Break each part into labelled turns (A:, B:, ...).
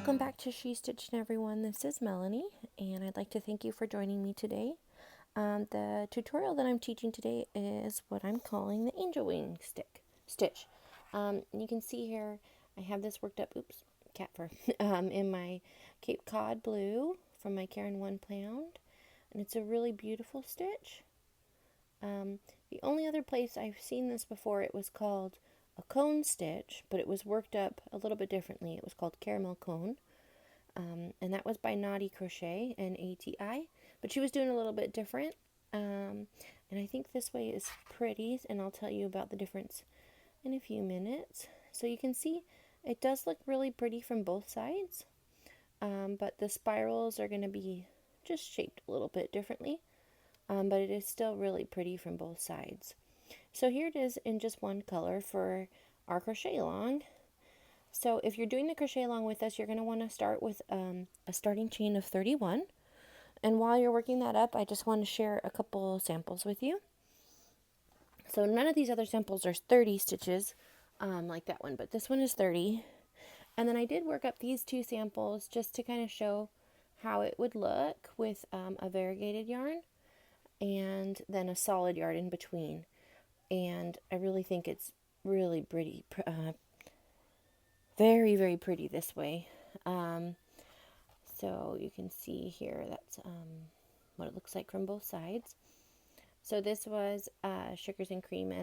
A: Welcome back to She Stitched, everyone. This is Melanie, and I'd like to thank you for joining me today. The tutorial that I'm teaching today is what I'm calling the angel wing stitch. You can see here I have this worked up, cat fur, in my Cape Cod blue from my Caron 1 pound, and it's a really beautiful stitch. The only other place I've seen this before, it was called a cone stitch, but it was worked up a little bit differently. It was called caramel cone, and that was by Naughty Crochet, N-A-T-I, but she was doing a little bit different, and I think this way is pretty, and I'll tell you about the difference in a few minutes. So you can see it does look really pretty from both sides, but the spirals are going to be just shaped a little bit differently, but it is still really pretty from both sides. So here it is in just one color for our crochet along. So if you're doing the crochet along with us, you're going to want to start with a starting chain of 31. And while you're working that up, I just want to share a couple samples with you. So none of these other samples are 30 stitches like that one, but this one is 30. And then I did work up these two samples just to kind of show how it would look with a variegated yarn and then a solid yarn in between. And I really think it's really pretty, very, very pretty this way. So you can see here that's what it looks like from both sides. So this was Sugars and Cream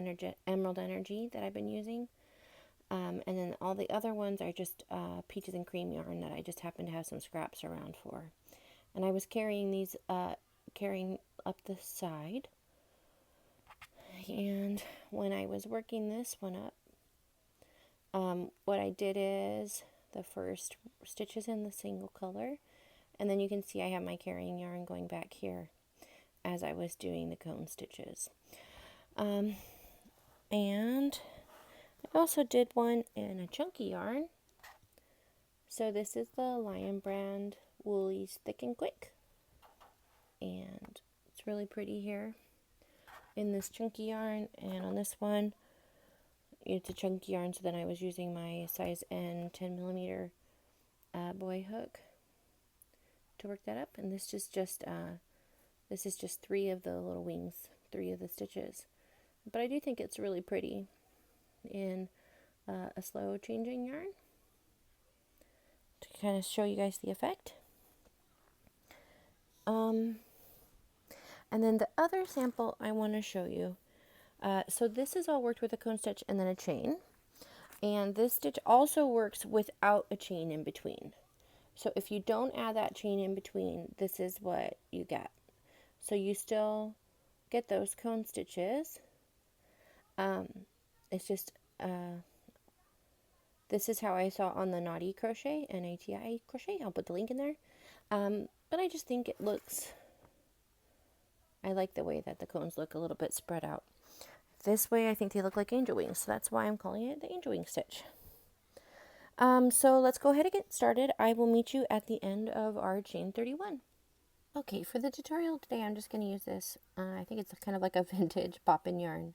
A: Emerald Energy that I've been using. And then all the other ones are just Peaches and Cream yarn that I just happen to have some scraps around for. And I was carrying these, carrying up the side. And when I was working this one up, what I did is the first stitches in the single color, and then you can see I have my carrying yarn going back here as I was doing the cone stitches. And I also did one in a chunky yarn. So this is the Lion Brand Woolies Thick and Quick, and it's really pretty here in this chunky yarn. And on this one, it's a chunky yarn, so then I was using my size N 10mm boy hook to work that up. And this is just 3 of the little wings, 3 of the stitches. But I do think it's really pretty in a slow changing yarn to kind of show you guys the effect. And then the other sample I want to show you. So this is all worked with a cone stitch and then a chain. And this stitch also works without a chain in between. So if you don't add that chain in between, this is what you get. So you still get those cone stitches. It's just, this is how I saw on the Naughty Crochet, N-A-T-I Crochet. I'll put the link in there. But I just think it looks, I like the way that the cones look a little bit spread out. This way I think they look like angel wings, so that's why I'm calling it the angel wing stitch. So let's go ahead and get started. I will meet you at the end of our chain 31. Okay, for the tutorial today, I'm just going to use this. I think it's kind of like a vintage bobbin yarn,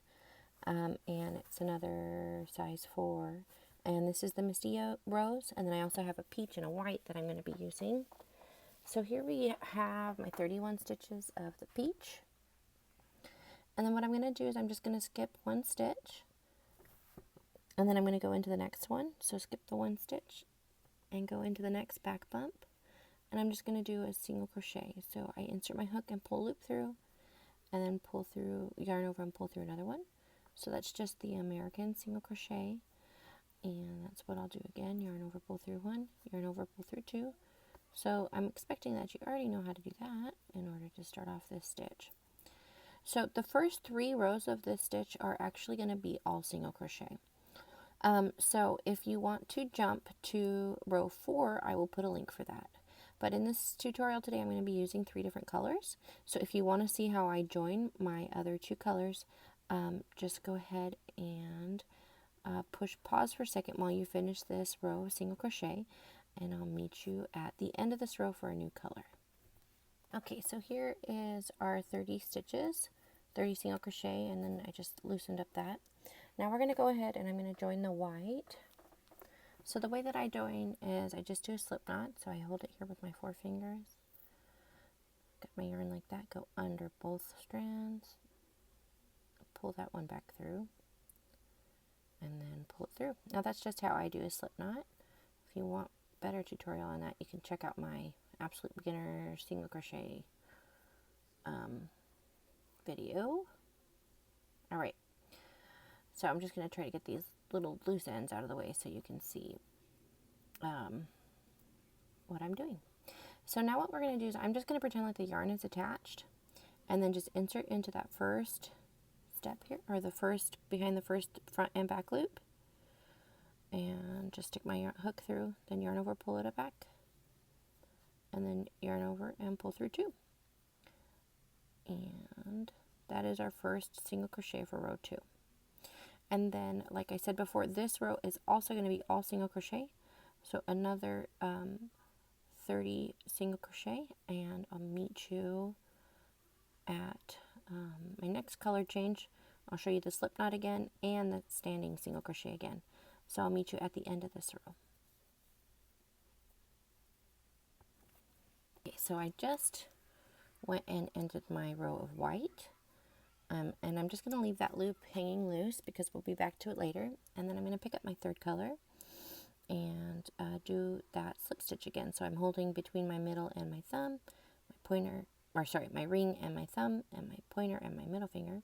A: and it's another size 4. And this is the Misty Rose, and then I also have a peach and a white that I'm going to be using. So here we have my 31 stitches of the peach. And then what I'm going to do is I'm just going to skip 1 stitch, and then I'm going to go into the next one. So skip the 1 stitch and go into the next back bump, and I'm just going to do a single crochet. So I insert my hook and pull loop through, and then pull through, yarn over and pull through another one. So that's just the American single crochet, and that's what I'll do again. Yarn over, pull through 1, yarn over, pull through 2. So I'm expecting that you already know how to do that in order to start off this stitch. So the first 3 rows of this stitch are actually going to be all single crochet. So if you want to jump to row 4, I will put a link for that. But in this tutorial today, I'm going to be using 3 different colors. So if you want to see how I join my other 2 colors, just go ahead and push pause for a second while you finish this row of single crochet, and I'll meet you at the end of this row for a new color. Okay, so here is our 30 stitches, 30 single crochet, and then I just loosened up that. Now we're going to go ahead and I'm going to join the white So the way that I join is I just do a slip knot. So I hold it here with my 4 fingers. Get my yarn like that, go under both strands, pull that one back through, and then pull it through. Now that's just how I do a slip knot. If you want better tutorial on that, you can check out my Absolute Beginner Single Crochet video. Alright, so I'm just going to try to get these little loose ends out of the way so you can see what I'm doing. So now what we're going to do is I'm just going to pretend like the yarn is attached, and then just insert into that first step here, or the first, behind the first front and back loop, and just stick my hook through, then yarn over, pull it back, and then yarn over and pull through 2. And that is our first single crochet for row 2. And then, like I said before, this row is also going to be all single crochet, so another 30 single crochet, and I'll meet you at my next color change. I'll show you the slip knot again and the standing single crochet again. So I'll meet you at the end of this row. Okay, so I just went and ended my row of white, and I'm just going to leave that loop hanging loose because we'll be back to it later. And then I'm going to pick up my third color and do that slip stitch again. So I'm holding between my middle and my thumb, my pointer, or sorry, my ring and my thumb, and my pointer and my middle finger.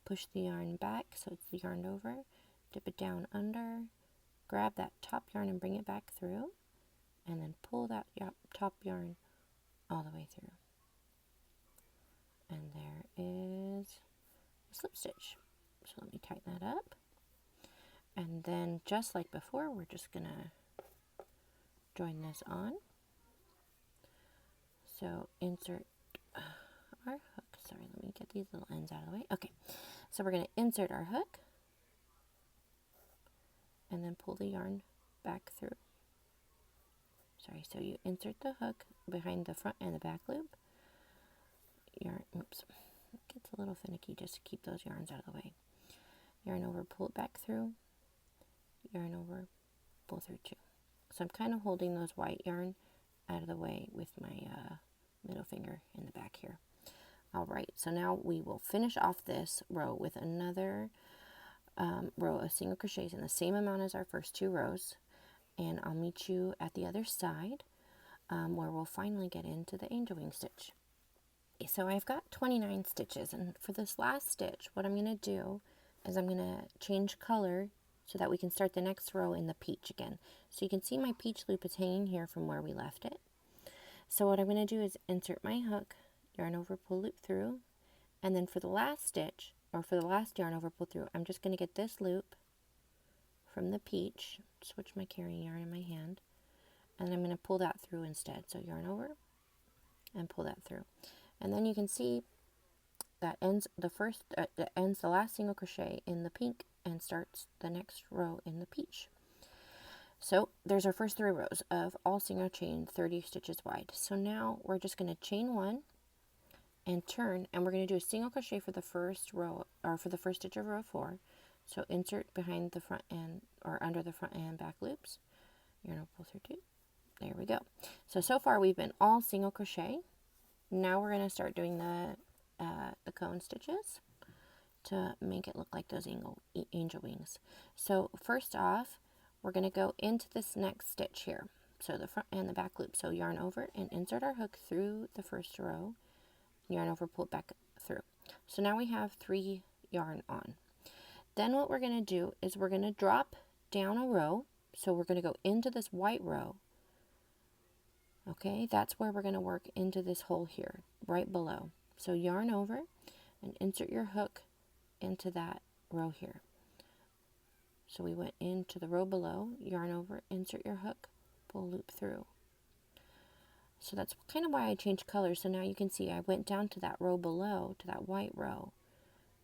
A: Push the yarn back so it's yarned over, dip it down under, grab that top yarn and bring it back through, and then pull that top yarn all the way through. And there is a slip stitch. So let me tighten that up. And then just like before, we're just going to join this on. So insert our hook. Sorry, let me get these little ends out of the way. Okay, so we're going to insert our hook and then pull the yarn back through. Sorry, so you insert the hook behind the front and the back loop. Yarn, oops, it gets a little finicky just to keep those yarns out of the way. Yarn over, pull it back through. Yarn over, pull through 2. So I'm kind of holding those white yarn out of the way with my middle finger in the back here. Alright, so now we will finish off this row with another row of single crochets in the same amount as our first 2 rows, and I'll meet you at the other side where we'll finally get into the angel wing stitch. Okay, so I've got 29 stitches, and for this last stitch what I'm going to do is I'm going to change color so that we can start the next row in the peach again. So you can see my peach loop is hanging here from where we left it. So what I'm going to do is insert my hook, yarn over, pull loop through, and then for the last stitch, or for the last yarn over, pull through, I'm just going to get this loop from the peach, switch my carrying yarn in my hand, and then I'm going to pull that through instead. So yarn over and pull that through. And then you can see that ends the last single crochet in the pink and starts the next row in the peach. So there's our first 3 rows of all single chain 30 stitches wide. So now we're just going to chain 1 and turn, and we're going to do a single crochet for the first row, or for the first stitch of row 4. So insert behind the front and, or under the front and back loops, yarn over, pull through 2. There we go. So far we've been all single crochet. Now we're going to start doing the cone stitches to make it look like those angel wings. So first off, we're going to go into this next stitch here, so the front and the back loop. So yarn over and insert our hook through the first row, yarn over, pull it back through. So now we have 3 yarn on. Then what we're going to do is we're going to drop down a row. So we're going to go into this white row. Okay, that's where we're going to work into this hole here, right below. So yarn over and insert your hook into that row here. So we went into the row below, yarn over, insert your hook, pull loop through. So that's kind of why I changed colors. So now you can see I went down to that row below, to that white row,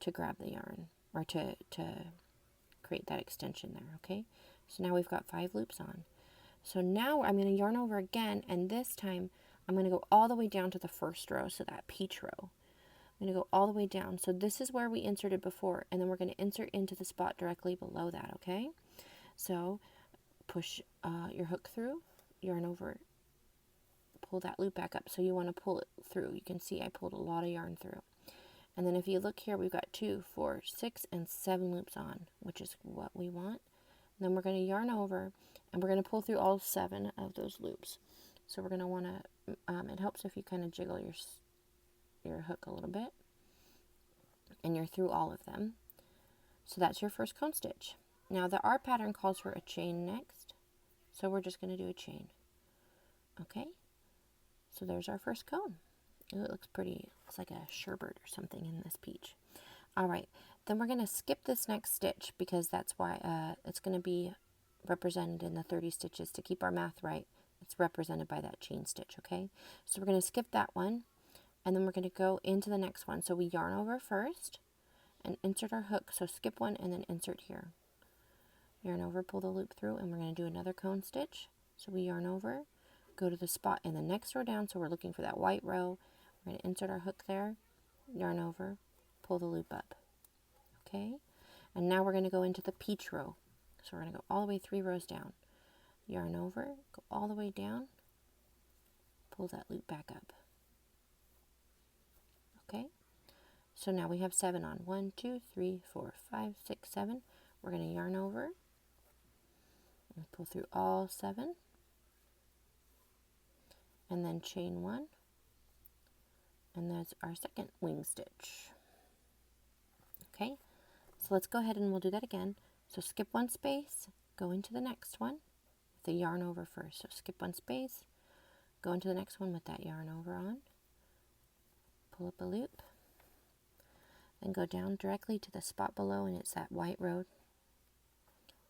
A: to grab the yarn, or to create that extension there, okay? So now we've got 5 loops on. So now I'm going to yarn over again, and this time I'm going to go all the way down to the first row, so that peach row. I'm going to go all the way down. So this is where we inserted before, and then we're going to insert into the spot directly below that, okay? So push your hook through, yarn over, pull that loop back up. So you want to pull it through. You can see I pulled a lot of yarn through. And then if you look here, we've got 2, 4, 6, and 7 loops on, which is what we want. And then we're going to yarn over, and we're going to pull through all 7 of those loops. So we're going to want to, it helps if you kind of jiggle your hook a little bit, and you're through all of them. So that's your first cone stitch. Now our pattern calls for a chain next, so we're just going to do a chain. Okay, so there's our first cone. Ooh, it looks pretty. It's like a sherbet or something in this peach. All right, then we're going to skip this next stitch because that's why it's going to be represented in the 30 stitches. To keep our math right, it's represented by that chain stitch, okay? So we're going to skip that one, and then we're going to go into the next one. So we yarn over first and insert our hook. So skip one and then insert here. Yarn over, pull the loop through, and we're going to do another cone stitch. So we yarn over, go to the spot in the next row down, so we're looking for that white row. We're going to insert our hook there, yarn over, pull the loop up. Okay, and now we're going to go into the peach row. So we're going to go all the way 3 rows down. Yarn over, go all the way down, pull that loop back up. Okay, so now we have 7 on. 1, 2, 3, 4, 5, 6, 7. We're going to yarn over and pull through all 7, and then chain 1, and that's our second wing stitch. Okay, so let's go ahead and we'll do that again. So skip 1 space, go into the next one with the yarn over first. So skip 1 space, go into the next one with that yarn over on, pull up a loop, then go down directly to the spot below, and it's that white row.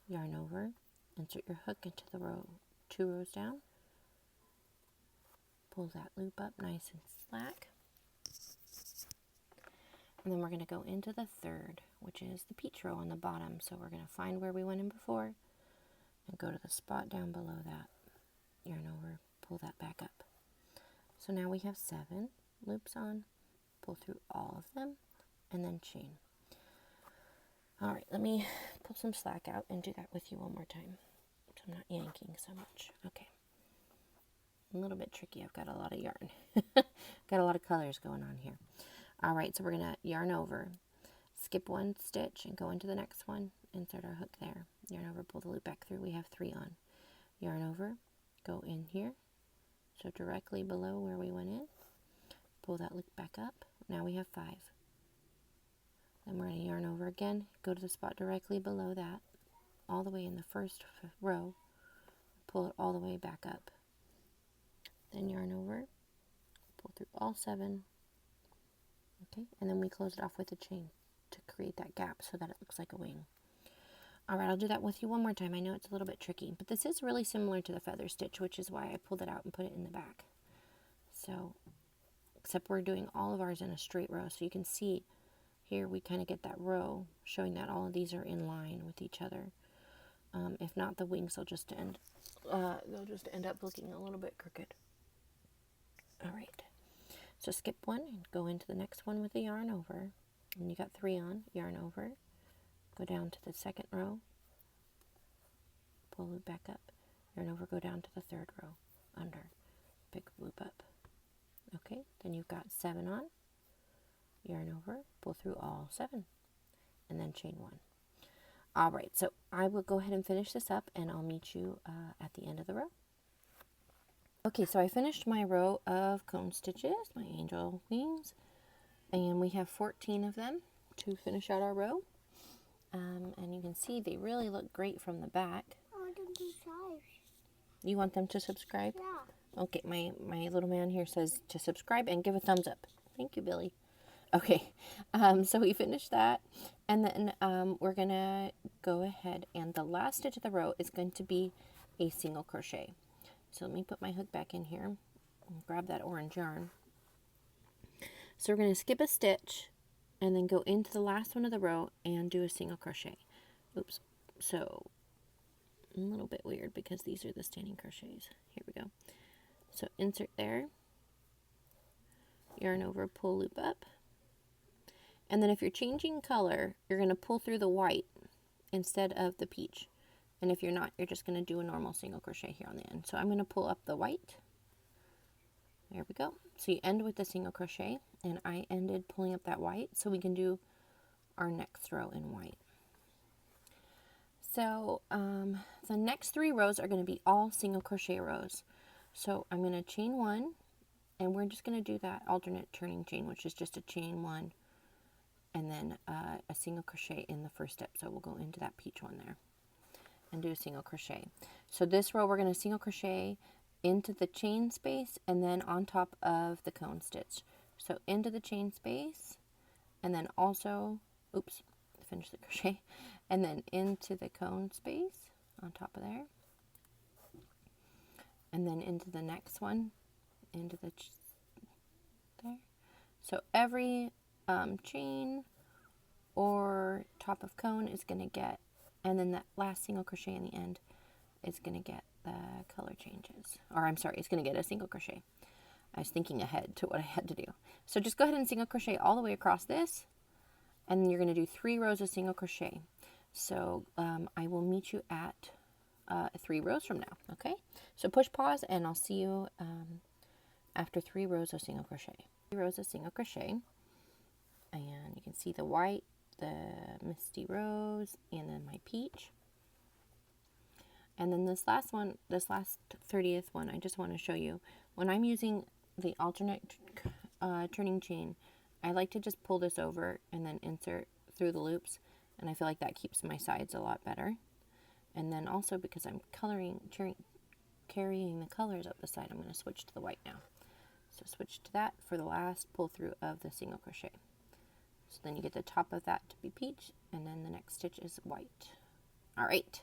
A: Yarn over, insert your hook into the row 2 rows down, pull that loop up nice and slack, and then we're going to go into the third, which is the peach row on the bottom. So we're going to find where we went in before and go to the spot down below that, yarn over, pull that back up. So now we have 7 loops on, pull through all of them, and then chain. All right, let me pull some slack out and do that with you one more time, so I'm not yanking so much. Okay, a little bit tricky. I've got a lot of yarn. Got a lot of colors going on here. All right, so we're going to yarn over, skip 1 stitch and go into the next one, insert our hook there, yarn over, pull the loop back through. We have 3 on. Yarn over, go in here, so directly below where we went in, pull that loop back up. Now we have 5. Then we're going to yarn over again, go to the spot directly below that, all the way in the first row, pull it all the way back up. Then yarn over, pull through all 7, okay, and then we close it off with a chain to create that gap so that it looks like a wing. All right, I'll do that with you one more time. I know it's a little bit tricky, but this is really similar to the feather stitch, which is why I pulled it out and put it in the back. So, except we're doing all of ours in a straight row, so you can see here we kind of get that row showing that all of these are in line with each other. If not, the wings will just end up looking a little bit crooked. All right, so skip 1 and go into the next one with the yarn over, and you got 3 on. Yarn over, go down to the second row, pull loop back up, yarn over, go down to the third row, under, pick loop up. Okay, then you've got 7 on, yarn over, pull through all 7, and then chain 1. All right, so I will go ahead and finish this up, and I'll meet you at the end of the row. Okay, so I finished my row of cone stitches, my angel wings, and we have 14 of them to finish out our row. And you can see they really look great from the back.
B: I want them to subscribe.
A: You want them to subscribe?
B: Yeah.
A: Okay, my little man here says to subscribe and give a thumbs up. Thank you, Billy. Okay, so we finished that, and then we're going to go ahead, and the last stitch of the row is going to be a single crochet. So let me put my hook back in here and grab that orange yarn. So we're going to skip a stitch and then go into the last one of the row and do a single crochet. Oops, so a little bit weird because these are the standing crochets. Here we go. So insert there, yarn over, pull loop up, and then if you're changing color, you're going to pull through the white instead of the peach. And if you're not, you're just going to do a normal single crochet here on the end. So I'm going to pull up the white. There we go. So you end with the single crochet, and I ended pulling up that white so we can do our next row in white. So the next 3 rows are going to be all single crochet rows. So I'm going to chain 1, and we're just going to do that alternate turning chain, which is just a chain 1 and then a single crochet in the first step. So we'll go into that peach one there and do a single crochet. So this row we're going to single crochet into the chain space and then on top of the cone stitch. So into the chain space, and then also, oops, finish the crochet, and then into the cone space on top of there, and then into the next one, into the there. So every chain or top of cone is going to get, and then that last single crochet in the end is going to get the color changes, or I'm sorry, it's going to get a single crochet. I was thinking ahead to what I had to do. So just go ahead and single crochet all the way across this, and then you're going to do 3 rows of single crochet. So I will meet you at 3 rows from now. Okay, so push pause, and I'll see you after 3 rows of single crochet. 3 rows of single crochet, and you can see the white, the misty rose, and then my peach. And then this last one, this last 30th one, I just want to show you, when I'm using the alternate turning chain, I like to just pull this over and then insert through the loops, and I feel like that keeps my sides a lot better. And then also because I'm carrying the colors up the side, I'm going to switch to the white now. So switch to that for the last pull through of the single crochet. So then you get the top of that to be peach, and then the next stitch is white. All right,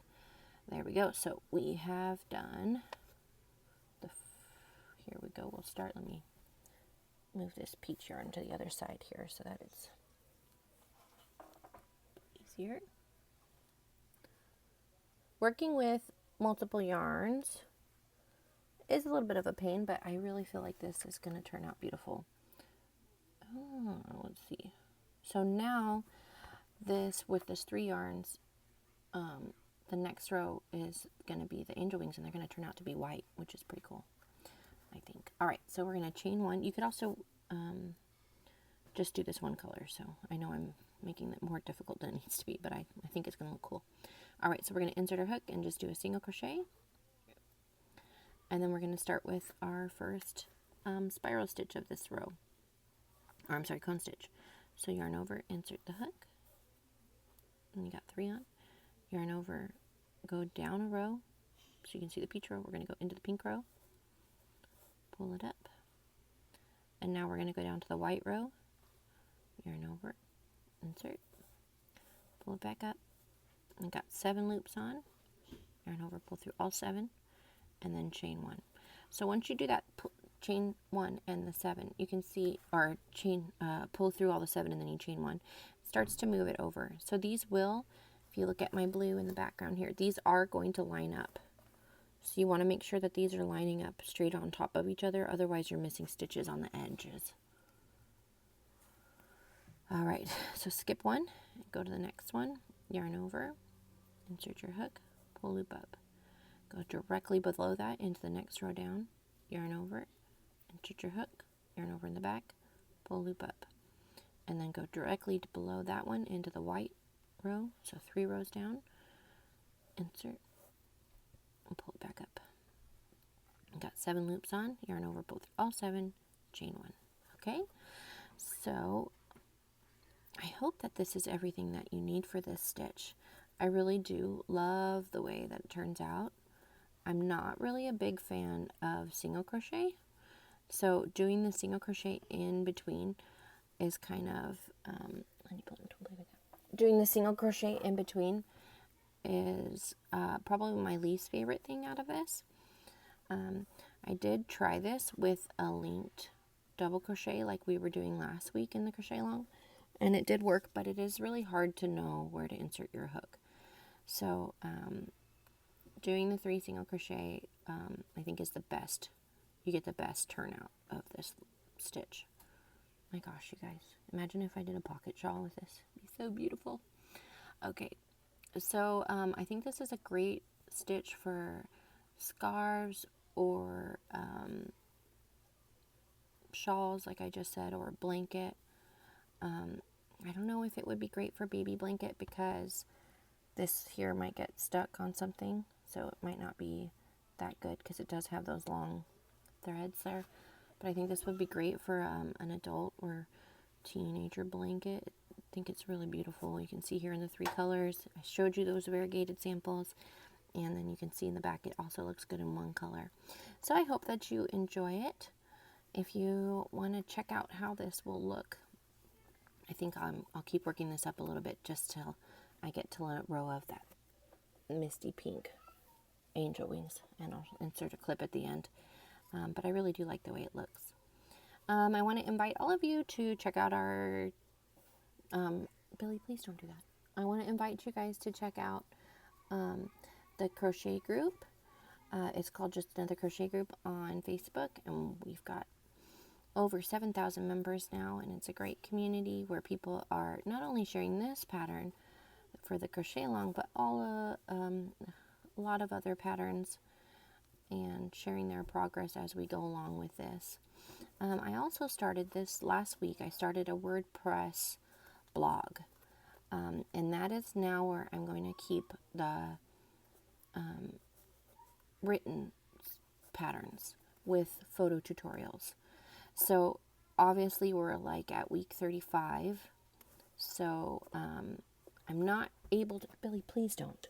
A: there we go. So we have done the, here we go, we'll start, let me move this peach yarn to the other side here so that it's easier. Working with multiple yarns is a little bit of a pain, but I really feel like this is going to turn out beautiful. Oh, let's see. So now this, with this 3 yarns, the next row is going to be the angel wings, and they're going to turn out to be white, which is pretty cool, I think. All right, so we're going to chain 1. You could also just do this one color. So I know I'm making it more difficult than it needs to be, but I think it's going to look cool. All right, so we're going to insert our hook and just do a single crochet. And then we're going to start with our first spiral stitch of this row. Or I'm sorry, cone stitch. So yarn over, insert the hook. And you got 3 on. Yarn over, go down a row. So you can see the peach row. We're going to go into the pink row. Pull it up. And now we're going to go down to the white row. Yarn over, insert, pull it back up, and got 7 loops on. Yarn over, pull through all 7, and then chain 1. So once you do that, chain 1 and the 7, you can see, or chain, pull through all the 7 and then you chain 1. It starts to move it over. So these will, if you look at my blue in the background here, these are going to line up. So you want to make sure that these are lining up straight on top of each other, otherwise you're missing stitches on the edges. All right, so skip 1, go to the next one, yarn over, insert your hook, pull loop up. Go directly below that into the next row down, yarn over, insert your hook, yarn over in the back, pull loop up. And then go directly to below that one into the white row, so 3 rows down, insert, and pull it back up. Got 7 loops on, yarn over, pull through all 7, chain 1. Okay, so I hope that this is everything that you need for this stitch. I really do love the way that it turns out. I'm not really a big fan of single crochet, so doing the single crochet in between is kind of, doing the single crochet in between is probably my least favorite thing out of this. I did try this with a linked double crochet like we were doing last week in the crochet along, and it did work, but it is really hard to know where to insert your hook. So doing the 3 single crochet I think is the best. You get the best turnout of this stitch. My gosh, you guys, imagine if I did a pocket shawl with this. It'd be so beautiful. Okay, So I think this is a great stitch for scarves or shawls, like I just said, or a blanket. I don't know if it would be great for baby blanket because this here might get stuck on something, so it might not be that good because it does have those long threads there. But I think this would be great for an adult or teenager blanket. I think it's really beautiful. You can see here in the 3 colors. I showed you those variegated samples, and then you can see in the back it also looks good in 1 color. So I hope that you enjoy it. If you want to check out how this will look, I think I'll keep working this up a little bit just till I get to a row of that misty pink angel wings, and I'll insert a clip at the end. But I really do like the way it looks. I want to invite all of you to check out our, Billy, please don't do that. I want to invite you guys to check out the crochet group. It's called Just Another Crochet Group on Facebook, and we've got over 7,000 members now, and it's a great community where people are not only sharing this pattern for the crochet along, but all a lot of other patterns and sharing their progress as we go along with this. I also started this last week. I started a WordPress blog, and that is now where I'm going to keep the written patterns with photo tutorials. So obviously we're like at week 35, so I'm not able to, Billy, please don't.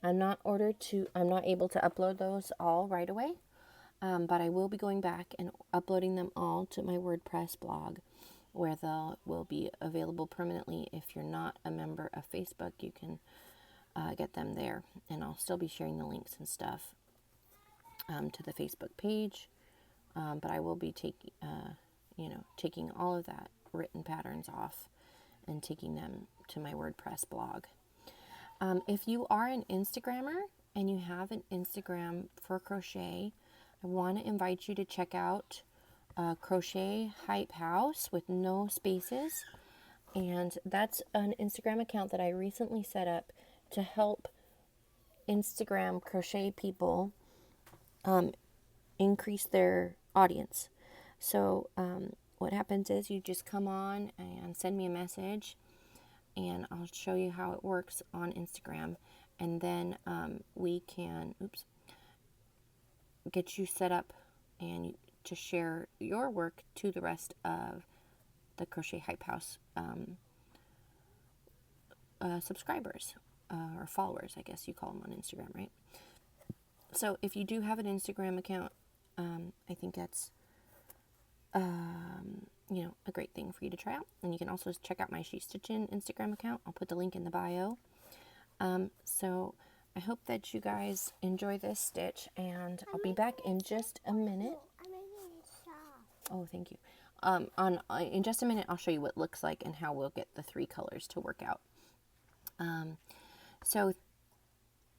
A: I'm not able to upload those all right away, but I will be going back and uploading them all to my WordPress blog, where they will be available permanently. If you're not a member of Facebook, you can get them there, and I'll still be sharing the links and stuff to the Facebook page, but I will be taking all of that written patterns off and taking them to my WordPress blog. If you are an Instagrammer and you have an Instagram for crochet, I want to invite you to check out Crochet Hype House with no spaces. And that's an Instagram account that I recently set up to help Instagram crochet people increase their audience. So what happens is you just come on and send me a message, and I'll show you how it works on Instagram, and then we can get you set up and to share your work to the rest of the Crochet Hype House subscribers or followers, I guess you call them on Instagram, right? So if you do have an Instagram account, I think that's a great thing for you to try out. And you can also check out my She Stitchin' Instagram account. I'll put the link in the bio. So I hope that you guys enjoy this stitch, and I'll be back in just a minute. Oh, thank you. In just a minute, I'll show you what it looks like and how we'll get the 3 colors to work out. So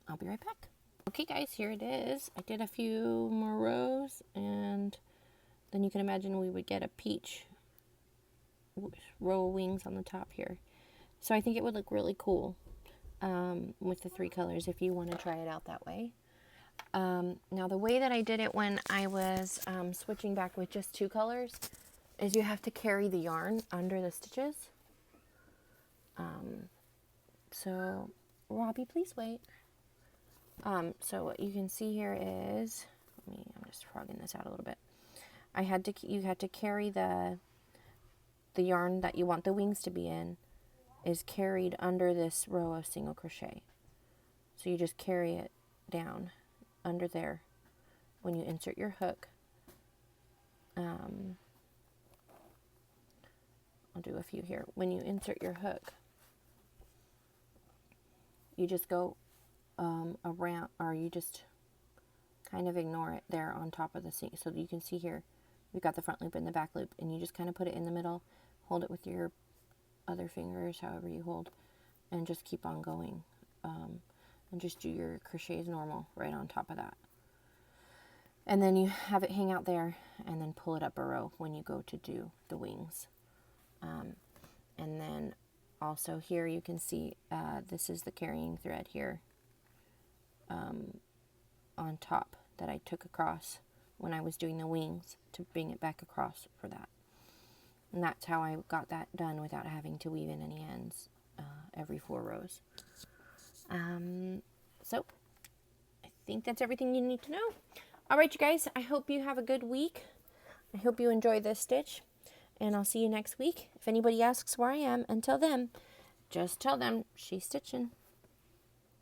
A: I'll be right back. Okay, guys, here it is. I did a few more rows, and then you can imagine we would get a peach row of wings on the top here. So I think it would look really cool with the 3 colors if you want to try it out that way. Now the way that I did it when I was switching back with just 2 colors is you have to carry the yarn under the stitches. So Robbie, please wait. So what you can see here is, I'm just frogging this out a little bit. You had to carry the yarn that you want the wings to be in is carried under this row of single crochet. So you just carry it down under there when you insert your hook. I'll do a few here. When you insert your hook, you just go around, or you just kind of ignore it there on top of the seam. So you can see here, we've got the front loop and the back loop, and you just kind of put it in the middle, hold it with your other fingers, however you hold, and just keep on going. And just do your crochet as normal right on top of that. And then you have it hang out there, and then pull it up a row when you go to do the wings. And then also here you can see this is the carrying thread here on top that I took across when I was doing the wings to bring it back across for that. And that's how I got that done without having to weave in any ends every 4 rows. So I think that's everything you need to know. All right, you guys, I hope you have a good week. I hope you enjoy this stitch, and I'll see you next week. If anybody asks where I am, until then, just tell them she's stitching.